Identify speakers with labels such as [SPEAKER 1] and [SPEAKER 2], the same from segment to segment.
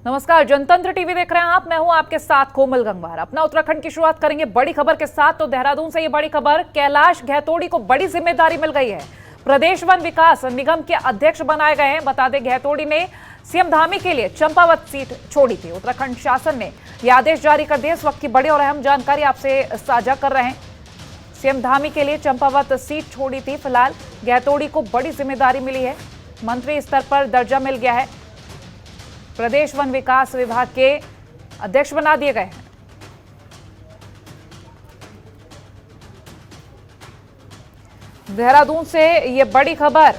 [SPEAKER 1] नमस्कार, जनतंत्र टीवी देख रहे हैं आप। मैं हूं आपके साथ कोमल गंगवार। अपना उत्तराखंड की शुरुआत करेंगे बड़ी खबर के साथ। तो देहरादून से ये बड़ी खबर, कैलाश गहतोड़ी को बड़ी जिम्मेदारी मिल गई है। प्रदेश वन विकास निगम के अध्यक्ष बनाए गए हैं। बता दें, गहतोड़ी ने सीएम धामी के लिए चंपावत सीट छोड़ी थी। उत्तराखंड शासन ने यह आदेश जारी कर दिए। इस वक्त की बड़ी और अहम जानकारी आपसे साझा कर रहे हैं। सीएम धामी के लिए चंपावत सीट छोड़ी थी। फिलहाल गहतोड़ी को बड़ी जिम्मेदारी मिली है। मंत्री स्तर पर दर्जा मिल गया है। प्रदेश वन विकास विभाग के अध्यक्ष बना दिए गए हैं। देहरादून से ये बड़ी खबर,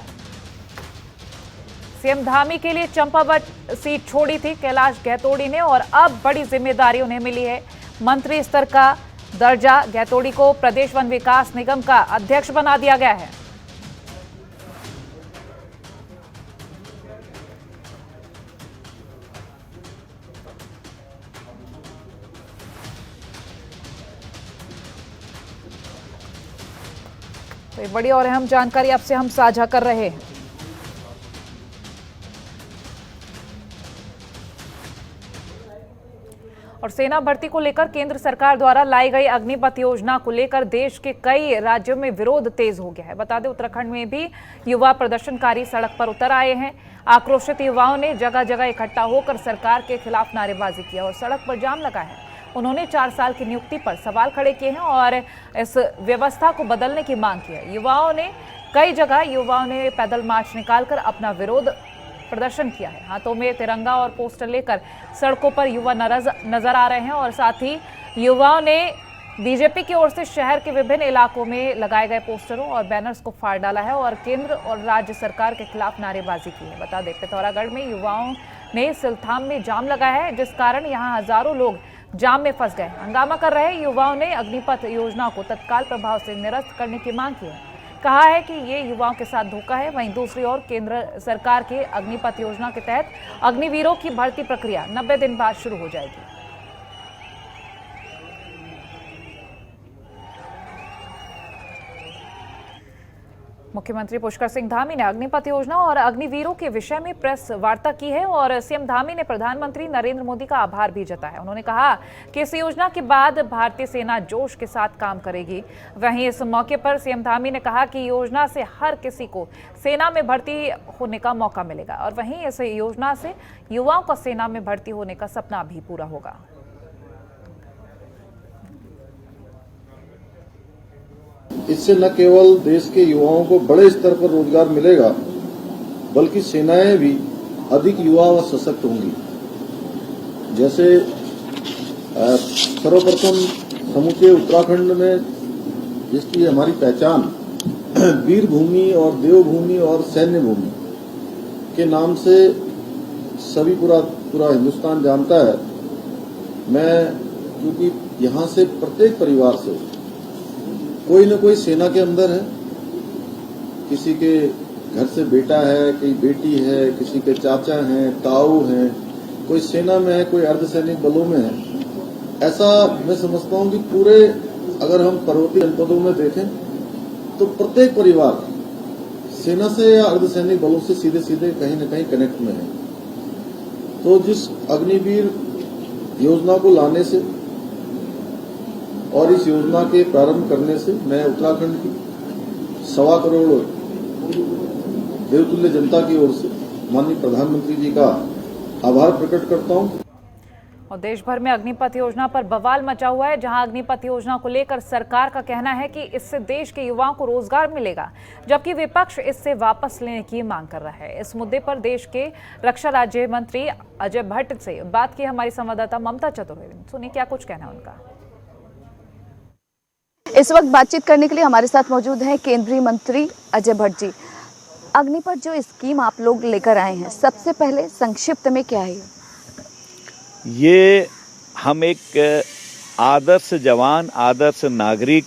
[SPEAKER 1] सीएम धामी के लिए चंपावत सीट छोड़ी थी कैलाश गहतोड़ी ने और अब बड़ी जिम्मेदारी उन्हें मिली है। मंत्री स्तर का दर्जा, गहतोड़ी को प्रदेश वन विकास निगम का अध्यक्ष बना दिया गया है। तो ये बड़ी और अहम जानकारी आपसे हम साझा कर रहे हैं। और सेना भर्ती को लेकर केंद्र सरकार द्वारा लाई गई अग्निपथ योजना को लेकर देश के कई राज्यों में विरोध तेज हो गया है। बता दें, उत्तराखंड में भी युवा प्रदर्शनकारी सड़क पर उतर आए हैं। आक्रोशित युवाओं ने जगह जगह इकट्ठा होकर सरकार के खिलाफ नारेबाजी की और सड़क पर जाम लगा है। उन्होंने 4 साल की नियुक्ति पर सवाल खड़े किए हैं और इस व्यवस्था को बदलने की मांग की है। कई जगह युवाओं ने पैदल मार्च निकालकर अपना विरोध प्रदर्शन किया है। हाथों में तिरंगा और पोस्टर लेकर सड़कों पर युवा नजर आ रहे हैं और साथ ही युवाओं ने बीजेपी की ओर से शहर के विभिन्न इलाकों में लगाए गए पोस्टरों और बैनर्स को फाड़ डाला है और केंद्र और राज्य सरकार के खिलाफ नारेबाजी की है। बता दें, पिथौरागढ़ में युवाओं ने सिलथाम में जाम लगाया है, जिस कारण यहां हजारों लोग जाम में फंस गए। हंगामा कर रहे युवाओं ने अग्निपथ योजना को तत्काल प्रभाव से निरस्त करने की मांग की है। कहा है कि ये युवाओं के साथ धोखा है। वहीं दूसरी ओर केंद्र सरकार के अग्निपथ योजना के तहत अग्निवीरों की भर्ती प्रक्रिया 90 दिन बाद शुरू हो जाएगी। मुख्यमंत्री पुष्कर सिंह धामी ने अग्निपथ योजना और अग्निवीरों के विषय में प्रेस वार्ता की है और सीएम धामी ने प्रधानमंत्री नरेंद्र मोदी का आभार भी जताया। उन्होंने कहा कि इस योजना के बाद भारतीय सेना जोश के साथ काम करेगी। वहीं इस मौके पर सीएम धामी ने कहा कि योजना से हर किसी को सेना में भर्ती होने का मौका मिलेगा और वहीं इस योजना से युवाओं का सेना में भर्ती होने का सपना भी पूरा होगा।
[SPEAKER 2] इससे न केवल देश के युवाओं को बड़े स्तर पर रोजगार मिलेगा, बल्कि सेनाएं भी अधिक युवा व सशक्त होंगी। जैसे सर्वप्रथम समूचे उत्तराखंड में जिसकी हमारी पहचान वीर भूमि और देवभूमि और सैन्य भूमि के नाम से सभी पूरा हिंदुस्तान जानता है। मैं क्योंकि यहां से प्रत्येक परिवार से कोई न कोई सेना के अंदर है, किसी के घर से बेटा है, कोई बेटी है, किसी के चाचा हैं, ताऊ हैं, कोई सेना में है, कोई अर्धसैनिक बलों में है। ऐसा मैं समझता हूं कि पूरे अगर हम पर्वतीय जनपदों में देखें तो प्रत्येक परिवार सेना से या अर्धसैनिक बलों से सीधे सीधे कहीं न कहीं कनेक्ट में है। तो जिस अग्निवीर योजना को लाने से और इस योजना के प्रारंभ करने से मैं उत्तराखंड की 1.25 करोड़ देवतुल्य जनता की ओर से माननीय प्रधानमंत्री जी का आभार प्रकट करता हूं।
[SPEAKER 1] और देश भर में अग्निपथ योजना पर बवाल मचा हुआ है। जहां अग्निपथ योजना को लेकर सरकार का कहना है कि इससे देश के युवाओं को रोजगार मिलेगा, जबकि विपक्ष इससे वापस लेने की मांग कर रहा है। इस मुद्दे पर देश के रक्षा राज्य मंत्री अजय भट्ट से बात की हमारी संवाददाता ममता चतुर्वेदी। सुनिए क्या कुछ कहना है उनका।
[SPEAKER 3] इस वक्त बातचीत करने के लिए हमारे साथ मौजूद हैं केंद्रीय मंत्री अजय भट्ट जी। अग्निपथ जो स्कीम आप लोग लेकर आए हैं, सबसे पहले संक्षिप्त में क्या है
[SPEAKER 4] ये? हम एक आदर्श जवान, आदर्श नागरिक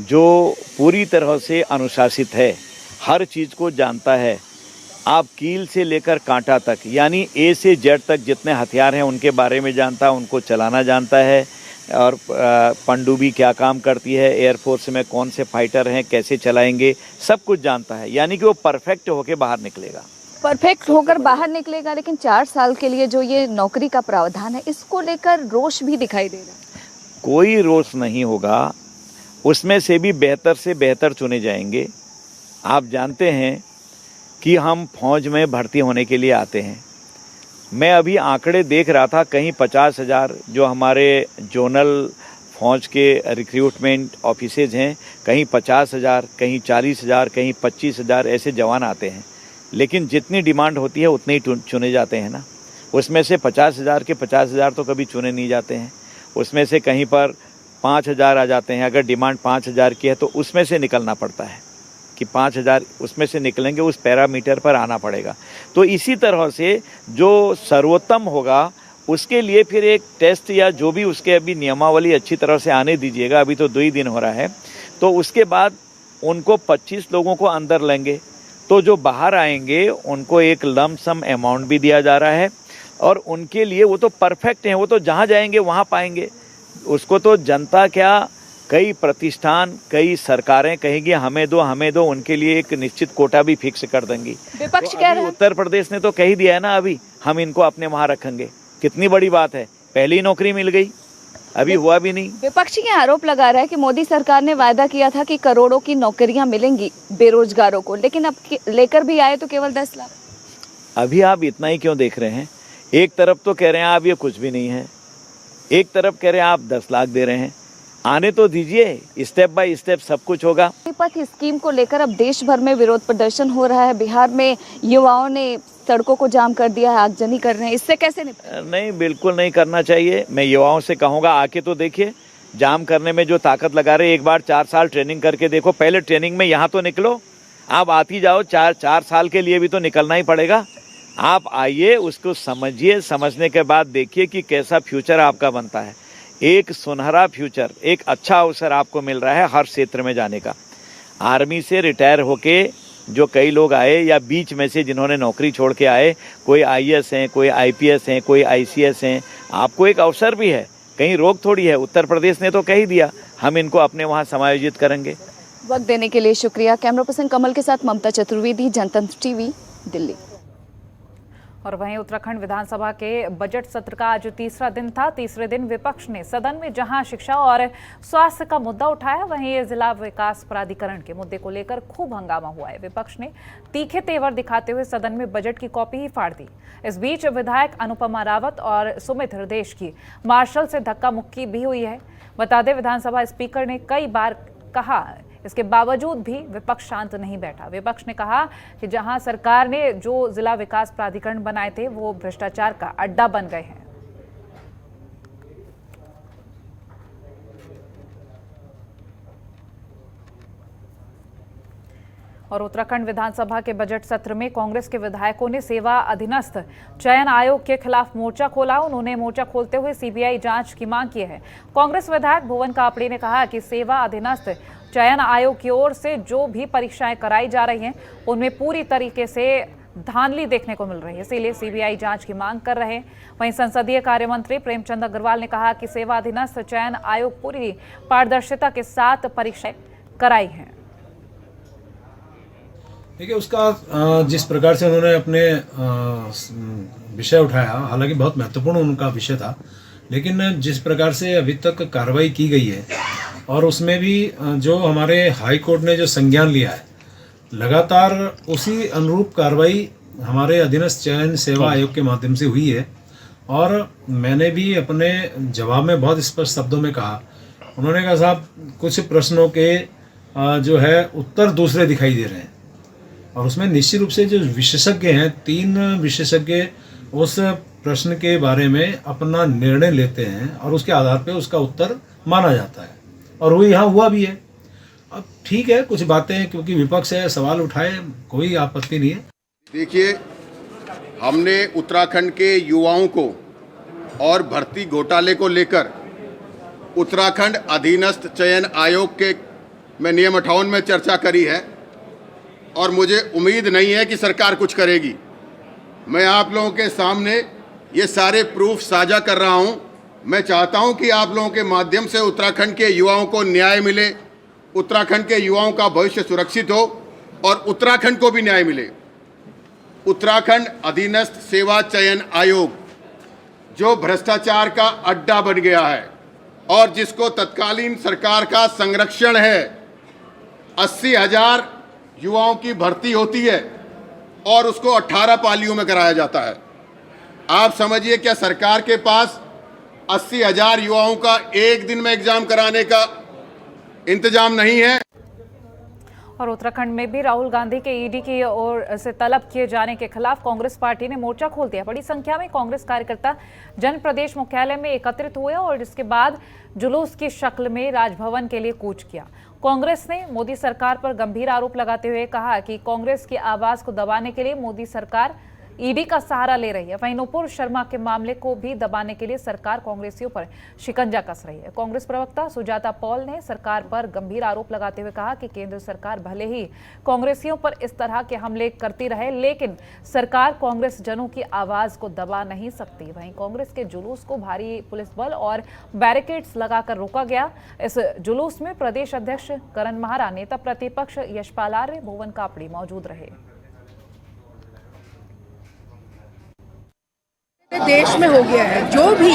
[SPEAKER 4] जो पूरी तरह से अनुशासित है, हर चीज़ को जानता है, आप कील से लेकर कांटा तक, यानी ए से जेड तक जितने हथियार हैं उनके बारे में जानता है, उनको चलाना जानता है और पनडुब्बी क्या काम करती है, एयरफोर्स में कौन से फाइटर हैं, कैसे चलाएंगे, सब कुछ जानता है। यानी कि वो परफेक्ट होके बाहर निकलेगा।
[SPEAKER 3] परफेक्ट होकर बाहर निकलेगा, लेकिन 4 साल के लिए जो ये नौकरी का प्रावधान है, इसको लेकर रोष भी दिखाई दे रहा है।
[SPEAKER 4] कोई रोष नहीं होगा, उसमें से भी बेहतर से बेहतर चुने जाएंगे। आप जानते हैं कि हम फौज में भर्ती होने के लिए आते हैं। मैं अभी आंकड़े देख रहा था, कहीं 50,000 जो हमारे जोनल फौज के रिक्रूटमेंट ऑफिसेज हैं, कहीं 50,000, कहीं 40,000, कहीं 25,000 ऐसे जवान आते हैं। लेकिन जितनी डिमांड होती है उतने ही चुने जाते हैं ना। उसमें से 50,000 के 50,000 तो कभी चुने नहीं जाते हैं। उसमें से कहीं पर 5,000 आ जाते हैं। अगर डिमांड 5,000 की है तो उसमें से निकलना पड़ता है कि 5,000 उसमें से निकलेंगे, उस पैरामीटर पर आना पड़ेगा। तो इसी तरह से जो सर्वोत्तम होगा उसके लिए फिर एक टेस्ट या जो भी उसके अभी नियमावली अच्छी तरह से आने दीजिएगा। अभी तो 2 ही दिन हो रहा है, तो उसके बाद उनको 25 लोगों को अंदर लेंगे। तो जो बाहर आएंगे उनको एक लमसम अमाउंट भी दिया जा रहा है और उनके लिए वो तो परफेक्ट हैं, वो तो जहाँ जाएंगे वहाँ पाएंगे। उसको तो जनता क्या, कई प्रतिष्ठान, कई सरकारें कहेंगी हमें दो, उनके लिए एक निश्चित कोटा भी फिक्स कर देंगी।
[SPEAKER 3] विपक्ष
[SPEAKER 4] तो
[SPEAKER 3] कह रहा है,
[SPEAKER 4] उत्तर प्रदेश ने तो कह ही दिया है ना, अभी हम इनको अपने वहाँ रखेंगे। कितनी बड़ी बात है, पहली नौकरी मिल गई, अभी हुआ भी नहीं।
[SPEAKER 3] विपक्ष ये आरोप लगा रहा है कि मोदी सरकार ने वायदा किया था कि करोड़ों की नौकरियां मिलेंगी बेरोजगारों को, लेकिन अब लेकर भी आए तो केवल 10 लाख।
[SPEAKER 4] अभी आप इतना ही क्यों देख रहे हैं? एक तरफ तो कह रहे हैं आप ये कुछ भी नहीं है, एक तरफ कह रहे हैं आप 10 लाख दे रहे हैं। आने तो दीजिए, स्टेप बाय स्टेप सब कुछ होगा।
[SPEAKER 3] अग्निपथ स्कीम को लेकर अब देश भर में विरोध प्रदर्शन हो रहा है। बिहार में युवाओं ने सड़कों को जाम कर दिया है, आगजनी कर रहे हैं, इससे कैसे निपटें?
[SPEAKER 4] नहीं, बिल्कुल नहीं करना चाहिए। मैं युवाओं से कहूँगा आके तो देखिए, जाम करने में जो ताकत लगा रहे, एक बार 4 साल ट्रेनिंग करके देखो। पहले ट्रेनिंग में यहाँ तो निकलो, आप आती जाओ, 4 साल के लिए भी तो निकलना ही पड़ेगा। आप आइए, उसको समझिए, समझने के बाद देखिए कि कैसा फ्यूचर आपका बनता है। एक सुनहरा फ्यूचर, एक अच्छा अवसर आपको मिल रहा है हर क्षेत्र में जाने का। आर्मी से रिटायर होके जो कई लोग आए या बीच में से जिन्होंने नौकरी छोड़ के आए, कोई IAS हैं, कोई IPS हैं, कोई ICS हैं, आपको एक अवसर भी है, कहीं रोक थोड़ी है। उत्तर प्रदेश ने तो कह ही दिया हम इनको अपने वहाँ समायोजित करेंगे।
[SPEAKER 3] वक्त देने के लिए शुक्रिया। कैमरा पर्सन कमल के साथ ममता चतुर्वेदी, जनतंत्र टीवी, दिल्ली।
[SPEAKER 1] और वहीं उत्तराखंड विधानसभा के बजट सत्र का आज तीसरा दिन था। तीसरे दिन विपक्ष ने सदन में जहां शिक्षा और स्वास्थ्य का मुद्दा उठाया, वहीं जिला विकास प्राधिकरण के मुद्दे को लेकर खूब हंगामा हुआ है। विपक्ष ने तीखे तेवर दिखाते हुए सदन में बजट की कॉपी ही फाड़ दी। इस बीच विधायक अनुपमा रावत और सुमित हृदेश की मार्शल से धक्का मुक्की भी हुई है। बता दें, विधानसभा स्पीकर ने कई बार कहा, इसके बावजूद भी विपक्ष शांत नहीं बैठा। विपक्ष ने कहा कि जहां सरकार ने जो जिला विकास प्राधिकरण बनाए थे वो भ्रष्टाचार का अड्डा बन गए हैं। और उत्तराखंड विधानसभा के बजट सत्र में कांग्रेस के विधायकों ने सेवा अधीनस्थ चयन आयोग के खिलाफ मोर्चा खोला। उन्होंने मोर्चा खोलते हुए CBI जांच की मांग की है। कांग्रेस विधायक भुवन कापड़ी ने कहा कि सेवा अधीनस्थ चयन आयोग की ओर से जो भी परीक्षाएं कराई जा रही हैं उनमें पूरी तरीके से धांधली देखने को मिल रही है, इसीलिए CBI जांच की मांग कर रहे हैं। वहीं संसदीय कार्य मंत्री प्रेमचंद अग्रवाल ने कहा कि सेवा अधीनस्थ चयन आयोग पूरी पारदर्शिता के साथ परीक्षाएं कराई हैं।
[SPEAKER 5] देखिए, उसका जिस प्रकार से उन्होंने अपने विषय उठाया, हालांकि बहुत महत्वपूर्ण उनका विषय था, लेकिन जिस प्रकार से अभी तक कार्रवाई की गई है और उसमें भी जो हमारे हाई कोर्ट ने जो संज्ञान लिया है, लगातार उसी अनुरूप कार्रवाई हमारे अधीनस्थ चयन सेवा आयोग के माध्यम से हुई है। और मैंने भी अपने जवाब में बहुत स्पष्ट शब्दों में कहा, उन्होंने कहा साहब कुछ प्रश्नों के जो है उत्तर दूसरे दिखाई दे रहे हैं, और उसमें निश्चित रूप से जो विशेषज्ञ हैं, 3 विशेषज्ञ उस प्रश्न के बारे में अपना निर्णय लेते हैं और उसके आधार पे उसका उत्तर माना जाता है, और वो यहाँ हुआ भी है। अब ठीक है, कुछ बातें क्योंकि विपक्ष है, सवाल उठाए, कोई आपत्ति नहीं है।
[SPEAKER 6] देखिए, हमने उत्तराखंड के युवाओं को और भर्ती घोटाले को लेकर उत्तराखंड अधीनस्थ चयन आयोग के में नियम 58 में चर्चा करी है, और मुझे उम्मीद नहीं है कि सरकार कुछ करेगी। मैं आप लोगों के सामने ये सारे प्रूफ साझा कर रहा हूँ। मैं चाहता हूँ कि आप लोगों के माध्यम से उत्तराखंड के युवाओं को न्याय मिले, उत्तराखंड के युवाओं का भविष्य सुरक्षित हो और उत्तराखंड को भी न्याय मिले। उत्तराखंड अधीनस्थ सेवा चयन आयोग, जो भ्रष्टाचार का अड्डा बन गया है और जिसको तत्कालीन सरकार का संरक्षण है। 80,000 युवाओं की भर्ती होती है और उसको 18 पालियों में कराया जाता है। आप समझिए, क्या सरकार के पास 80,000 युवाओं का एक दिन में एग्जाम कराने का इंतजाम नहीं है?
[SPEAKER 1] और उत्तराखंड में भी राहुल गांधी के ईडी की ओर से तलब किए जाने के खिलाफ कांग्रेस पार्टी ने मोर्चा खोल दिया। बड़ी संख्या में कांग्रेस कार्यकर्ता जन प्रदेश मुख्यालय में एकत्रित हुए और इसके बाद जुलूस की शक्ल में राजभवन के लिए कूच किया। कांग्रेस ने मोदी सरकार पर गंभीर आरोप लगाते हुए कहा कि कांग्रेस की आवाज को दबाने के लिए मोदी सरकार ईडी का सहारा ले रही है। वहीं नुपुर शर्मा के मामले को भी दबाने के लिए सरकार कांग्रेसियों पर शिकंजा कस रही है। कांग्रेस प्रवक्ता सुजाता पॉल ने सरकार पर गंभीर आरोप लगाते हुए कहा कि केंद्र सरकार भले ही कांग्रेसियों पर इस तरह के हमले करती रहे, लेकिन सरकार कांग्रेस जनों की आवाज को दबा नहीं सकती। वहीं कांग्रेस के जुलूस को भारी पुलिस बल और बैरिकेड्स लगाकर रोका गया। इस जुलूस में प्रदेश अध्यक्ष करण माहरा, नेता प्रतिपक्ष यशपाल आर्य, भुवन कापड़ी मौजूद रहे।
[SPEAKER 7] देश में हो गया है, जो भी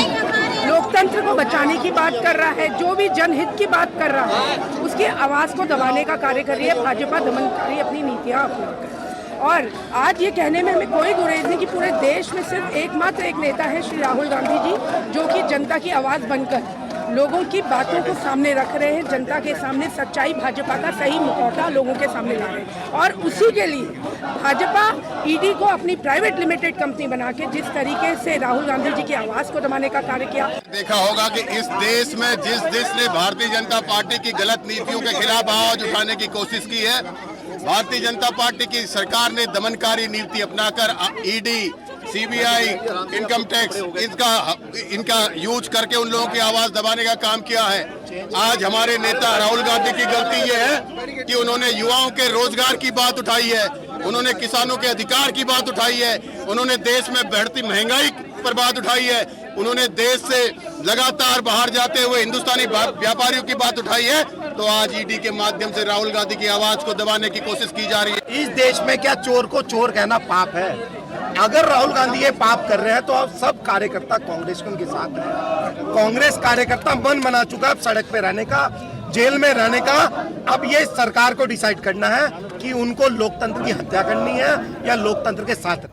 [SPEAKER 7] लोकतंत्र को बचाने की बात कर रहा है, जो भी जनहित की बात कर रहा है, उसकी आवाज को दबाने का कार्य कर रही है भाजपा दमनकारी अपनी नीतियां अपनाकर। और आज ये कहने में हमें कोई गुरेज नहीं कि पूरे देश में सिर्फ एकमात्र एक नेता है श्री राहुल गांधी जी, जो कि जनता की आवाज बनकर लोगों की बातों को सामने रख रहे हैं, जनता के सामने सच्चाई भाजपा का सही मुखौटा लोगों के सामने ला रहे हैं। और उसी के लिए भाजपा ईडी को अपनी प्राइवेट लिमिटेड कंपनी बना के जिस तरीके से राहुल गांधी जी की आवाज को दबाने का कार्य किया।
[SPEAKER 6] देखा होगा कि इस देश में जिस देश ने भारतीय जनता पार्टी की गलत नीतियों के खिलाफ आवाज उठाने की कोशिश की है, भारतीय जनता पार्टी की सरकार ने दमनकारी नीति अपनाकर ईडी, सीबीआई, इनकम टैक्स इनका यूज करके उन लोगों की आवाज दबाने का काम किया है। आज हमारे नेता राहुल गांधी की गलती ये है कि उन्होंने युवाओं के रोजगार की बात उठाई है, उन्होंने किसानों के अधिकार की बात उठाई है, उन्होंने देश में बढ़ती महंगाई पर बात उठाई है, उन्होंने देश से लगातार बाहर जाते हुए हिंदुस्तानी व्यापारियों की बात उठाई है। तो आज ईडी के माध्यम से राहुल गांधी की आवाज को दबाने की कोशिश की जा रही है।
[SPEAKER 8] इस देश में क्या चोर को चोर कहना पाप है? अगर राहुल गांधी ये पाप कर रहे हैं तो अब सब कार्यकर्ता कांग्रेस के उनके साथ हैं। कांग्रेस कार्यकर्ता मन बना चुका है सड़क पे रहने का, जेल में रहने का। अब ये सरकार को डिसाइड करना है कि उनको लोकतंत्र की हत्या करनी है या लोकतंत्र के साथ।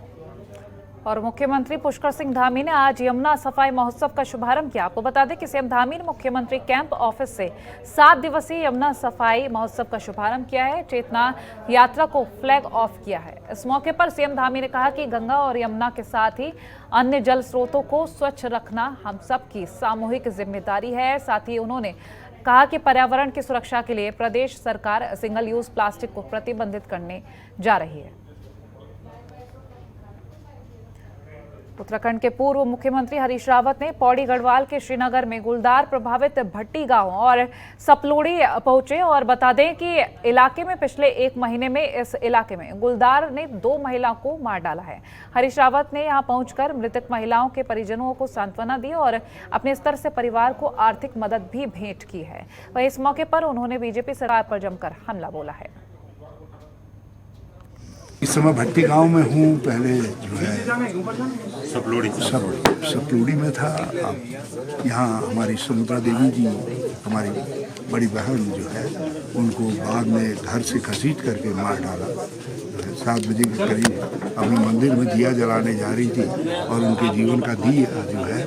[SPEAKER 1] और मुख्यमंत्री पुष्कर सिंह धामी ने आज यमुना सफाई महोत्सव का शुभारंभ किया। आपको बता दें कि सीएम धामी ने मुख्यमंत्री कैंप ऑफिस से 7 दिवसीय यमुना सफाई महोत्सव का शुभारंभ किया है। चेतना यात्रा को फ्लैग ऑफ किया है। इस मौके पर सीएम धामी ने कहा कि गंगा और यमुना के साथ ही अन्य जल स्रोतों को स्वच्छ रखना हम सबकी सामूहिक जिम्मेदारी है। साथ ही उन्होंने कहा कि पर्यावरण की सुरक्षा के लिए प्रदेश सरकार सिंगल यूज प्लास्टिक को प्रतिबंधित करने जा रही है। उत्तराखंड के पूर्व मुख्यमंत्री हरीश रावत ने पौड़ी गढ़वाल के श्रीनगर में गुलदार प्रभावित भट्टी गांव और सपलोड़ी पहुंचे और बता दें कि इलाके में पिछले 1 महीने में इस इलाके में गुलदार ने 2 महिलाओं को मार डाला है। हरीश रावत ने यहां पहुंचकर मृतक महिलाओं के परिजनों को सांत्वना दी और अपने स्तर से परिवार को आर्थिक मदद भी भेंट की है। वहीं इस मौके पर उन्होंने बीजेपी सरकार पर जमकर हमला बोला है।
[SPEAKER 9] इस समय भट्टी गांव में हूँ। पहले जो है सपलोड़ी में था। अब यहाँ हमारी सुमित्रा देवी जी, हमारी बड़ी बहन जो है, उनको बाद में घर से घसीट करके मार डाला। 7 बजे के करीब अपने मंदिर में दिया जलाने जा रही थी और उनके जीवन का दिया जो है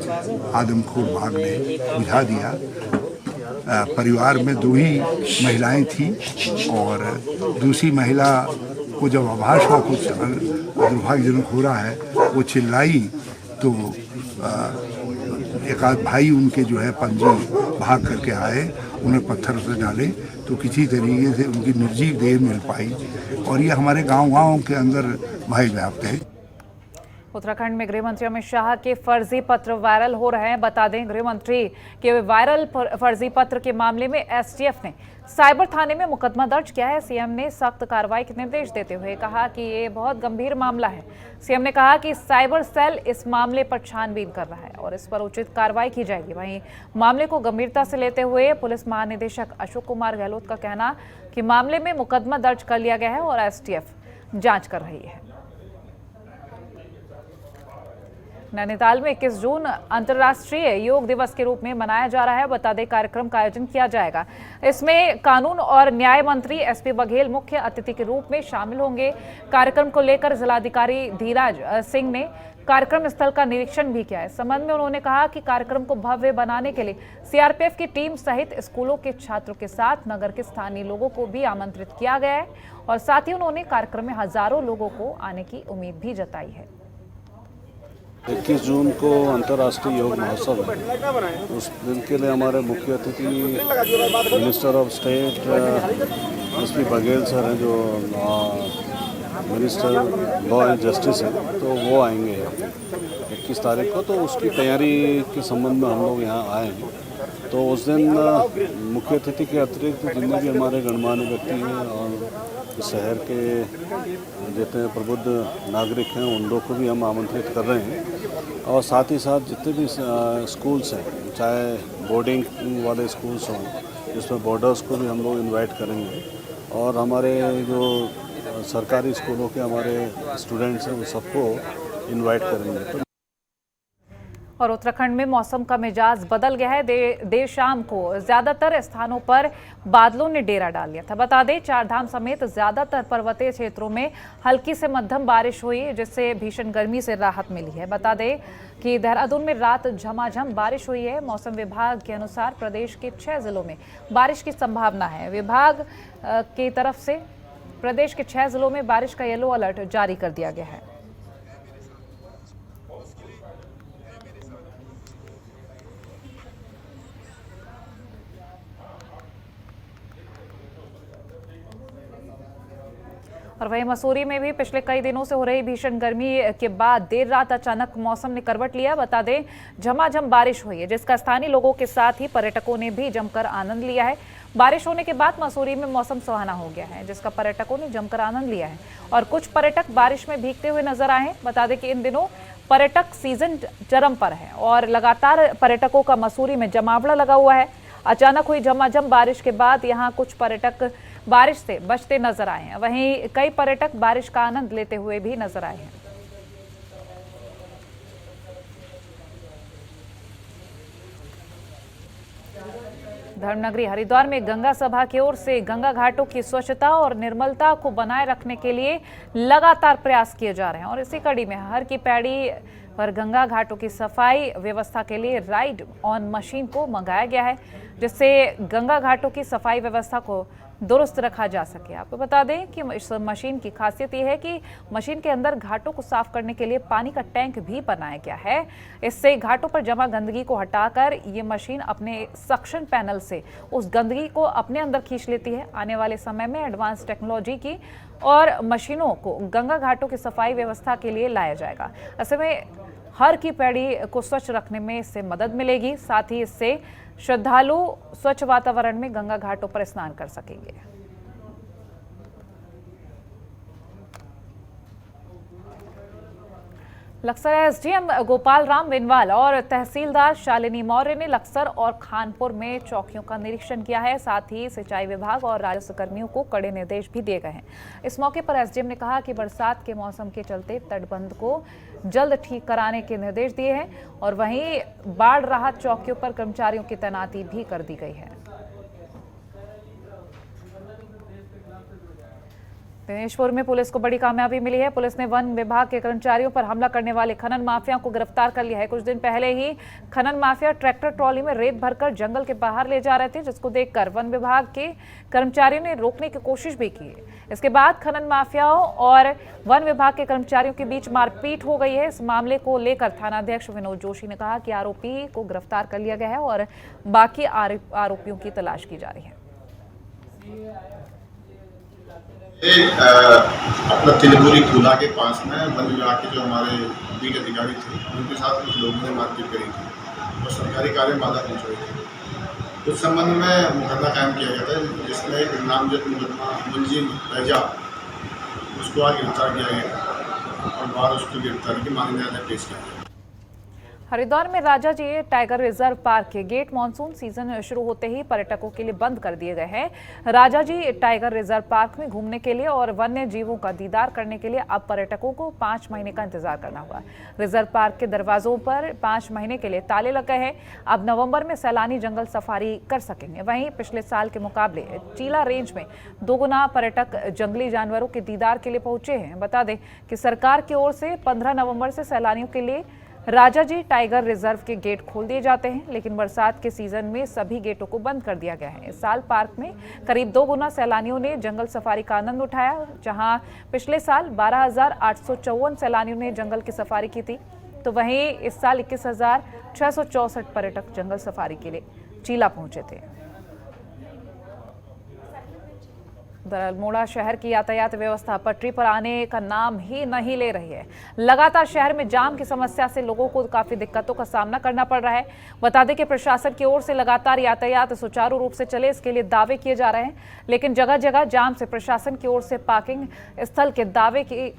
[SPEAKER 9] आदमखोर बाघ ने बुझा दिया। परिवार में 2 ही महिलाएं थी और दूसरी महिला को जब आभास हुआ कुछ दुर्भाग्यजनक हो रहा है, वो चिल्लाई तो एक आध भाई उनके जो है पंजी भाग करके आए, उन्हें पत्थर से डाले तो किसी तरीके से उनकी निर्जीव देह मिल पाई। और ये हमारे गांव-गांव के अंदर भय व्याप्त है।
[SPEAKER 1] उत्तराखंड में गृह मंत्री अमित शाह के फर्जी पत्र वायरल हो रहे हैं। बता दें, गृह मंत्री के वायरल फर्जी पत्र के मामले में एसटीएफ ने साइबर थाने में मुकदमा दर्ज किया है। सीएम ने सख्त कार्रवाई के निर्देश देते हुए कहा कि ये बहुत गंभीर मामला है। सीएम ने कहा कि साइबर सेल इस मामले पर छानबीन कर रहा है और इस पर उचित कार्रवाई की जाएगी। वहीं मामले को गंभीरता से लेते हुए पुलिस महानिदेशक अशोक कुमार गहलोत का कहना कि मामले में मुकदमा दर्ज कर लिया गया है और एसटीएफ जांच कर रही है। नैनीताल में 21 जून अंतर्राष्ट्रीय योग दिवस के रूप में मनाया जा रहा है। बता दें कार्यक्रम का आयोजन किया जाएगा। इसमें कानून और न्याय मंत्री एसपी बघेल मुख्य अतिथि के रूप में शामिल होंगे। कार्यक्रम को लेकर जिलाधिकारी धीराज सिंह ने कार्यक्रम स्थल का निरीक्षण भी किया है। संबंध में उन्होंने कहा कि कार्यक्रम को भव्य बनाने के लिए सीआरपीएफ की टीम सहित स्कूलों के छात्रों के साथ नगर के स्थानीय लोगों को भी आमंत्रित किया गया है और साथ ही उन्होंने कार्यक्रम में हजारों लोगों को आने की उम्मीद भी जताई है।
[SPEAKER 10] 21 जून को अंतर्राष्ट्रीय योग महोत्सव है। उस दिन के लिए हमारे मुख्य अतिथि minister of state SP Baghel sir हैं, जो मिनिस्टर लॉ एंड जस्टिस है, तो वो आएंगे 21 तारीख को। तो उसकी तैयारी के संबंध में हम लोग यहाँ आए हैं। तो उस दिन मुख्य अतिथि के अतिरिक्त जितने भी हमारे गणमान्य व्यक्ति हैं और शहर के जितने प्रबुद्ध नागरिक हैं उन लोग को भी हम आमंत्रित कर रहे हैं। और साथ ही साथ जितने भी स्कूल्स हैं, चाहे बोर्डिंग वाले स्कूल्स हों, जिसमें बोर्डर्स को भी हम लोग इनवाइट करेंगे, और हमारे जो सरकारी स्कूलों के हमारे स्टूडेंट्स हैं उन सबको इनवाइट करेंगे।
[SPEAKER 1] और उत्तराखंड में मौसम का मिजाज बदल गया है। देर शाम को ज्यादातर स्थानों पर बादलों ने डेरा डाल लिया था। बता दें चारधाम समेत ज्यादातर पर्वतीय क्षेत्रों में हल्की से मध्यम बारिश हुई, जिससे भीषण गर्मी से राहत मिली है। बता दें कि देहरादून में रात झमाझम बारिश हुई है। मौसम विभाग के अनुसार प्रदेश के 6 जिलों में बारिश की संभावना है। विभाग की तरफ से प्रदेश के 6 जिलों में बारिश का येलो अलर्ट जारी कर दिया गया है। और वहीं मसूरी में भी पिछले कई दिनों से हो रही भीषण गर्मी के बाद देर रात अचानक मौसम ने करवट लिया। बता दें झमाझम बारिश हुई है, जिसका स्थानीय लोगों के साथ ही पर्यटकों ने भी जमकर आनंद लिया है। बारिश होने के बाद मसूरी में मौसम सुहाना हो गया है, जिसका पर्यटकों ने जमकर आनंद लिया है और कुछ पर्यटक बारिश में भीगते हुए नजर आए हैं। बता दें कि इन दिनों पर्यटक सीजन चरम पर है और लगातार पर्यटकों का मसूरी में जमावड़ा लगा हुआ है। अचानक हुई झमाझम बारिश के बाद यहाँ कुछ पर्यटक बारिश से बचते नजर आए हैं। वहीं कई पर्यटक बारिश का आनंद लेते हुए भी नजर आए हैं। धर्मनगरी हरिद्वार में गंगा सभा की ओर से गंगा घाटों की स्वच्छता और निर्मलता को बनाए रखने के लिए लगातार प्रयास किए जा रहे हैं और इसी कड़ी में हर की पैड़ी पर गंगा घाटों की सफाई व्यवस्था के लिए राइड ऑन मशीन को मंगाया गया है, जिससे गंगा घाटों की सफाई व्यवस्था को दुरुस्त रखा जा सके। आपको बता दें कि इस मशीन की खासियत यह है कि मशीन के अंदर घाटों को साफ करने के लिए पानी का टैंक भी बनाया गया है। इससे घाटों पर जमा गंदगी को हटाकर ये मशीन अपने सक्शन पैनल से उस गंदगी को अपने अंदर खींच लेती है। आने वाले समय में एडवांस टेक्नोलॉजी की और मशीनों को गंगा घाटों की सफाई व्यवस्था के लिए लाया जाएगा। ऐसे में हर की पैड़ी को स्वच्छ रखने में इससे मदद मिलेगी। साथ ही इससे श्रद्धालु स्वच्छ वातावरण में गंगा घाटों पर स्नान कर सकेंगे। लक्सर एसडीएम गोपाल राम बिनवाल और तहसीलदार शालिनी मौर्य ने लक्सर और खानपुर में चौकियों का निरीक्षण किया है। साथ ही सिंचाई विभाग और राजस्व कर्मियों को कड़े निर्देश भी दिए गए हैं। इस मौके पर एसडीएम ने कहा कि बरसात के मौसम के चलते तटबंध को जल्द ठीक कराने के निर्देश दिए हैं और वहीं बाढ़ राहत चौकियों पर कर्मचारियों की तैनाती भी कर दी गई है। दिनेशपुर में पुलिस को बड़ी कामयाबी मिली है। पुलिस ने वन विभाग के कर्मचारियों पर हमला करने वाले खनन माफियाओं को गिरफ्तार कर लिया है। कुछ दिन पहले ही खनन माफिया ट्रैक्टर ट्रॉली में रेत भरकर जंगल के बाहर ले जा रहे थे, जिसको देखकर वन विभाग के कर्मचारियों ने रोकने की कोशिश भी की। इसके बाद खनन माफियाओं और वन विभाग के कर्मचारियों के बीच मारपीट हो गई है। इस मामले को लेकर थानाध्यक्ष विनोद जोशी ने कहा कि आरोपी को गिरफ्तार कर लिया गया है और बाकी आरोपियों की तलाश की जा रही है।
[SPEAKER 11] अपना तिलपुरी खुला के पास में वन विभाग के जो हमारे बीट अधिकारी थे, उनके साथ कुछ लोगों ने मारपीट करी थी और सरकारी कार्य में बाधा पहुँच रही थी। उस संबंध में मुकदमा कायम किया गया था, जिसमें एक नामजद मुकदमा मुंजी रजा उसको आज गिरफ्तार किया गया और बाद उसको गिरफ्तारी की मांग न्यायालय पेश किया गया।
[SPEAKER 1] हरिद्वार में राजा जी टाइगर रिजर्व पार्क के गेट मानसून सीजन शुरू होते ही पर्यटकों के लिए बंद कर दिए गए हैं। राजा जी टाइगर रिजर्व पार्क में घूमने के लिए और वन्य जीवों का दीदार करने के लिए अब पर्यटकों को 5 महीने का इंतजार करना होगा। रिजर्व पार्क के दरवाजों पर 5 महीने के लिए ताले लग गए हैं। अब नवंबर में सैलानी जंगल सफारी कर सकेंगे। वहीं पिछले साल के मुकाबले चीला रेंज में 2 गुना पर्यटक जंगली जानवरों के दीदार के लिए पहुंचे हैं। बता दें कि सरकार की ओर से 15 नवंबर से सैलानियों के लिए राजा जी टाइगर रिजर्व के गेट खोल दिए जाते हैं, लेकिन बरसात के सीजन में सभी गेटों को बंद कर दिया गया है। इस साल पार्क में करीब 2 गुना सैलानियों ने जंगल सफारी का आनंद उठाया। जहां पिछले साल 12,854 सैलानियों ने जंगल की सफारी की थी, तो वहीं इस साल 21,664 पर्यटक जंगल सफारी के लिए चीला पहुंचे थे। अल्मोड़ा शहर की यातायात व्यवस्था पटरी पर आने का नाम ही नहीं ले रही है। लगातार शहर में जाम की समस्या से लोगों को काफी दिक्कतों का सामना करना पड़ रहा है। बता दें कि प्रशासन की ओर से लगातार यातायात सुचारू रूप से चले, इसके लिए दावे किए जा रहे हैं, लेकिन जगह जगह जाम से प्रशासन की ओर से पार्किंग स्थल के दावे की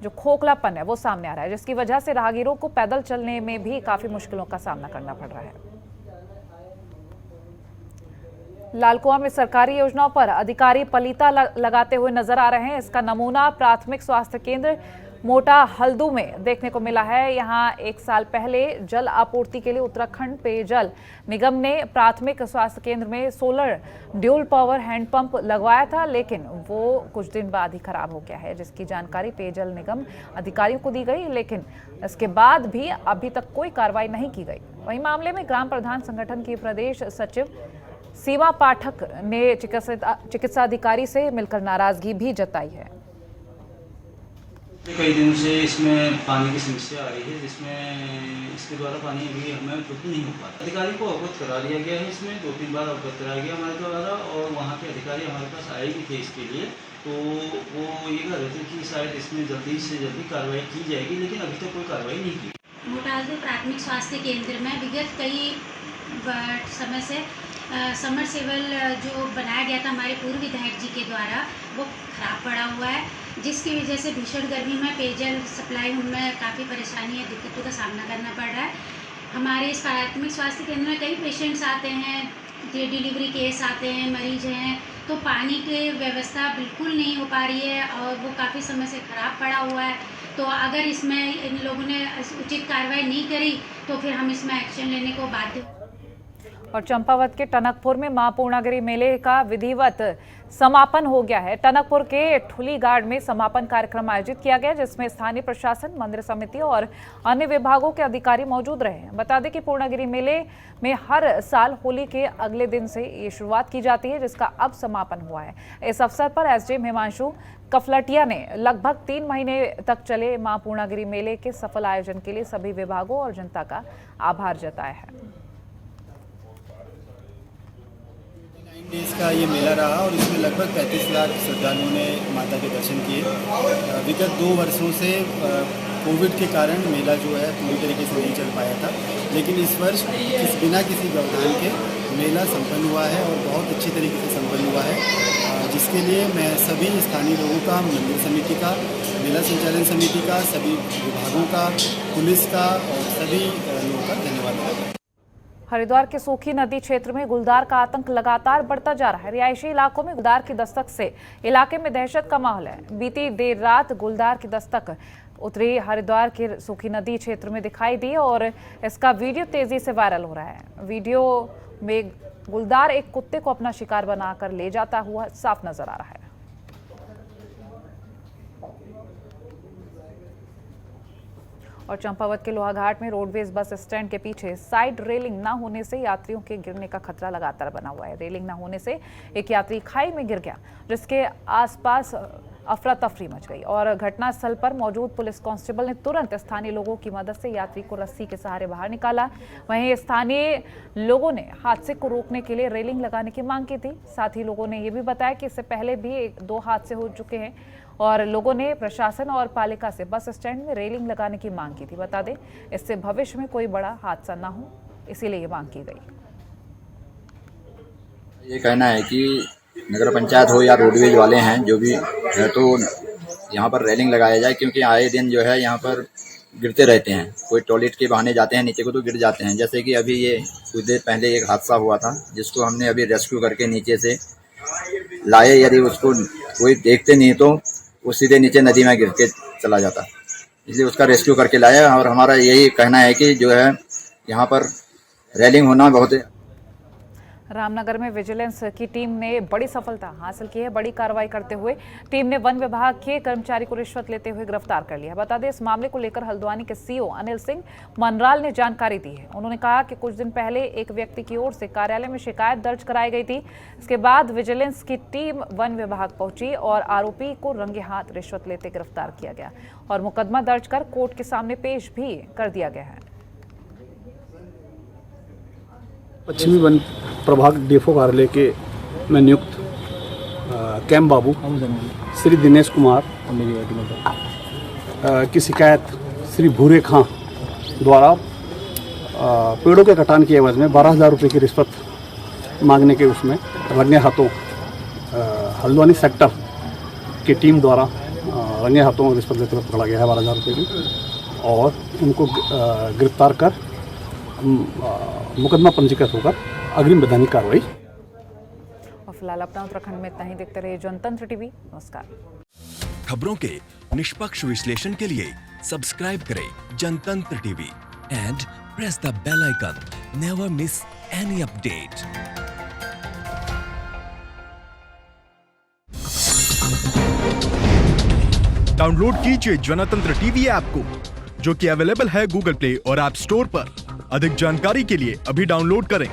[SPEAKER 1] जो खोखलापन है वो सामने आ रहा है, जिसकी वजह से राहगीरों को पैदल चलने में भी काफी मुश्किलों का सामना करना पड़ रहा है। लालकुआं में सरकारी योजनाओं पर अधिकारी पलीता लगाते हुए नजर आ रहे हैं। इसका नमूना प्राथमिक स्वास्थ्य केंद्र मोटा हल्दू में देखने को मिला है। यहां 1 साल पहले जल आपूर्ति के लिए उत्तराखंड पेयजल निगम ने प्राथमिक स्वास्थ्य केंद्र में सोलर ड्यूल पावर हैंडपंप लगवाया था, लेकिन वो कुछ दिन बाद ही खराब हो गया है, जिसकी जानकारी पेयजल निगम अधिकारियों को दी गई, लेकिन इसके बाद भी अभी तक कोई कार्रवाई नहीं की गई। वहीं मामले में ग्राम प्रधान संगठन की प्रदेश सचिव सीमा पाठक ने चिकित्सा अधिकारी से मिलकर नाराजगी भी जताई है।
[SPEAKER 12] कई दिनों से इसमें पानी की समस्या आ रही है, जिसमें इसके द्वारा पानी अभी हमें उपलब्ध नहीं हो पाता। अधिकारी को अवगत करा दिया गया है, इसमें 2-3 बार अवगत कराया गया हमारे द्वारा, और वहाँ के अधिकारी हमारे पास आए भी थे इसके लिए, तो वो ये कह रहे थे कि शायद इसमें जल्दी से जल्दी कार्रवाई की जाएगी, लेकिन अभी तक कोई कार्रवाई नहीं की।
[SPEAKER 13] मोटालदू प्राथमिक स्वास्थ्य केंद्र में विगत कई समय से समरसेबल जो बनाया गया था हमारे पूर्व विधायक जी के द्वारा, वो खराब पड़ा हुआ है, जिसकी वजह से भीषण गर्मी में पेयजल सप्लाई में काफ़ी परेशानी या दिक्कतों का सामना करना पड़ रहा है। हमारे इस प्राथमिक स्वास्थ्य केंद्र में कई पेशेंट्स आते हैं, डिलीवरी केस आते हैं, मरीज हैं, तो पानी की व्यवस्था बिल्कुल नहीं हो पा रही है और वो काफ़ी समय से ख़राब पड़ा हुआ है। तो अगर इसमें इन लोगों ने उचित कार्रवाई नहीं करी तो फिर हम इसमें एक्शन लेने को बाध्य।
[SPEAKER 1] और चंपावत के टनकपुर में मां पूर्णागिरि मेले का विधिवत समापन हो गया है। टनकपुर के ठुली गार्ड में समापन कार्यक्रम आयोजित किया गया, जिसमें स्थानीय प्रशासन, मंदिर समिति और अन्य विभागों के अधिकारी मौजूद रहे। बता दें कि पूर्णागिरि मेले में हर साल होली के अगले दिन से ये शुरुआत की जाती है, जिसका अब समापन हुआ है। इस अवसर पर एसडीएम हिमांशु कफलटिया ने लगभग 3 महीने तक चले मां पूर्णागिरि मेले के सफल आयोजन के लिए सभी विभागों और जनता का आभार जताया है।
[SPEAKER 14] इसका ये मेला रहा और इसमें लगभग 35 लाख श्रद्धालुओं ने माता के दर्शन किए। विगत 2 वर्षों से कोविड के कारण मेला जो है पूरी तरीके से नहीं चल पाया था, लेकिन इस वर्ष बिना किसी व्यवधान के मेला संपन्न हुआ है और बहुत अच्छी तरीके से संपन्न हुआ है, जिसके लिए मैं सभी स्थानीय लोगों का, मंदिर समिति का, मेला संचालन समिति का, सभी विभागों का, पुलिस का और सभी लोगों का धन्यवाद करता हूँ।
[SPEAKER 1] हरिद्वार के सूखी नदी क्षेत्र में गुलदार का आतंक लगातार बढ़ता जा रहा है। रिहायशी इलाकों में गुलदार की दस्तक से इलाके में दहशत का माहौल है। बीती देर रात गुलदार की दस्तक उत्तरी हरिद्वार के सूखी नदी क्षेत्र में दिखाई दी और इसका वीडियो तेजी से वायरल हो रहा है। वीडियो में गुलदार एक कुत्ते को अपना शिकार बनाकर ले जाता हुआ साफ नजर आ रहा है। और चंपावत के लोहाघाट में रोडवेज बस स्टैंड के पीछे साइड रेलिंग न होने से यात्रियों के गिरने का खतरा लगातार बना हुआ है। रेलिंग न होने से एक यात्री खाई में गिर गया, जिसके आसपास अफरा तफरी मच गई और घटनास्थल पर मौजूद पुलिस कांस्टेबल ने तुरंत स्थानीय लोगों की मदद से यात्री को रस्सी के सहारे बाहर निकाला। वहीं स्थानीय लोगों ने हादसे को रोकने के लिए रेलिंग लगाने की मांग की थी। साथ ही लोगों ने ये भी बताया कि इससे पहले भी 2 हादसे हो चुके हैं और लोगों ने प्रशासन और पालिका से बस स्टैंड में रेलिंग लगाने की मांग की थी। बता दें, इससे भविष्य में कोई बड़ा हादसा ना हो, इसीलिए ये मांग की गई।
[SPEAKER 15] ये कहना है कि नगर पंचायत हो या रोडवेज वाले हैं जो भी है, तो यहाँ पर रेलिंग लगाया जाए, क्योंकि आए दिन जो है यहाँ पर गिरते रहते हैं। कोई टॉयलेट के बहाने जाते हैं नीचे को तो गिर जाते हैं। जैसे कि अभी ये कुछ देर पहले एक हादसा हुआ था जिसको हमने अभी रेस्क्यू करके नीचे से लाए। यदि उसको कोई देखते नहीं तो वो सीधे नीचे नदी में गिर के चला जाता, इसलिए उसका रेस्क्यू करके लाया। और हमारा यही कहना है कि जो है यहाँ पर रेलिंग होना बहुत
[SPEAKER 1] रामनगर में विजिलेंस की टीम ने बड़ी सफलता हासिल की है। बड़ी कार्रवाई करते हुए टीम ने वन विभाग के कर्मचारी को रिश्वत लेते हुए गिरफ्तार कर लिया। बता दें, इस मामले को लेकर हल्द्वानी के सीओ अनिल सिंह मनराल ने जानकारी दी है। उन्होंने कहा कि कुछ दिन पहले एक व्यक्ति की ओर से कार्यालय में शिकायत दर्ज कराई गई थी। इसके बाद विजिलेंस की टीम वन विभाग पहुंची और आरोपी को रंगे हाथ रिश्वत लेते गिरफ्तार किया गया और मुकदमा दर्ज कर कोर्ट के सामने पेश भी कर दिया गया है।
[SPEAKER 16] पश्चिमी वन प्रभाग डीएफओ कार्यालय के में नियुक्त कैम बाबू श्री दिनेश कुमार की शिकायत श्री भूरे खां द्वारा पेड़ों के कटान की एवज में 12,000 रुपये की रिश्वत मांगने के उसमें रंगे हाथों हल्द्वानी सेक्टर की टीम द्वारा रंगे हाथों रिश्वत लेते हुए पकड़ा गया है 12,000 रुपये की, और उनको गिरफ्तार कर मुकदमा पंजीकृत होकर अग्रिम वैधानिक कार्रवाई।
[SPEAKER 1] और फिलहाल अपना उत्तराखंड में इतना ही। देखते रहिए जनतंत्र टीवी। नमस्कार।
[SPEAKER 17] खबरों के निष्पक्ष विश्लेषण के लिए सब्सक्राइब करें Jantantra TV and press the bell icon. Never miss any update.
[SPEAKER 18] Download कीजिए जनतंत्र टीवी ऐप को, जो कि अवेलेबल है गूगल प्ले और ऐप स्टोर पर। अधिक जानकारी के लिए अभी डाउनलोड करें।